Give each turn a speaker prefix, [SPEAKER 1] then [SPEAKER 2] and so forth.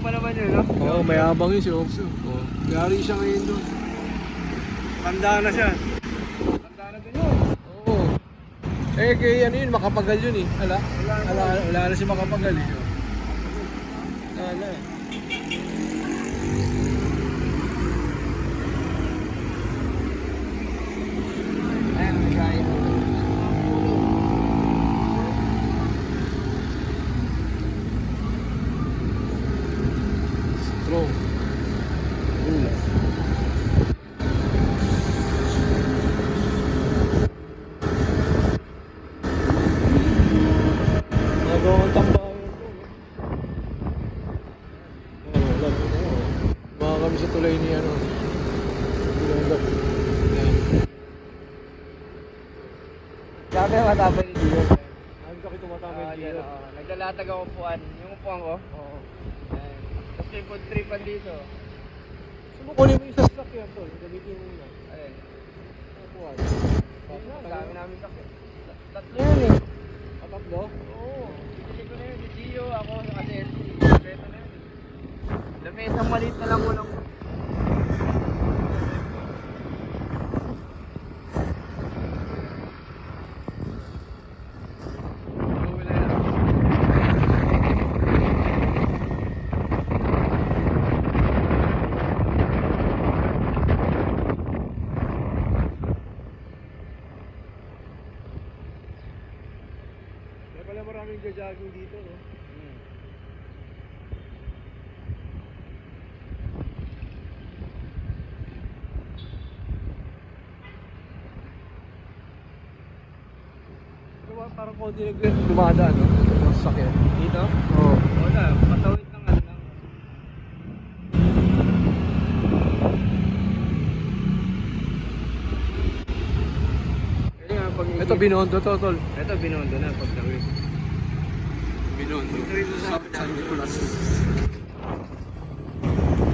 [SPEAKER 1] pa naman yun, no?
[SPEAKER 2] Oo, mayabang yun si Opso. Oo. Yari siya ngayon doon.
[SPEAKER 1] Tanda na siya. Tanda na din yun.
[SPEAKER 2] Oo. Eh, kaya ano yun, makapagal yun eh. Wala na si makapagal eh. Wala na.
[SPEAKER 1] Ayan, magkaya.
[SPEAKER 2] Strong. Nagawang tambayan to. Mga kami sa tulay ni ano. Bilangga. Yan.
[SPEAKER 1] Sabi ang matapay ni Gio.
[SPEAKER 2] Ano ka tumatama yung
[SPEAKER 1] Yan,
[SPEAKER 2] dito?
[SPEAKER 1] naglalatag ang upuan. Yung upuan ko.
[SPEAKER 2] Oo.
[SPEAKER 1] Ayan. Tapos may food tripan dito.
[SPEAKER 2] Sumukunin mo yung sasakyan to. Gamitin mo muna.
[SPEAKER 1] Ayan.
[SPEAKER 2] Upuan.
[SPEAKER 1] Ang dami namin sakit. Tatlo yan eh.
[SPEAKER 2] Tatlo?
[SPEAKER 1] Oo. Bibili ko na yun. Si Gio, ako, kasi LC. Kompleto na yun eh. Lamesang maliit na lang ko lang.
[SPEAKER 2] Kaya pala maraming jogging dito, no? Parang konti dumadaan, no? Yung sasakyan.
[SPEAKER 1] Dito?
[SPEAKER 2] Oo.
[SPEAKER 1] Wala. Patawid ng ano lang. Kaya nga pag...
[SPEAKER 2] Ito, Binondo to, tol.
[SPEAKER 1] Ito, binondo na pagtawid.
[SPEAKER 2] Binondo.
[SPEAKER 1] Ito rin sa
[SPEAKER 2] San Nicolas.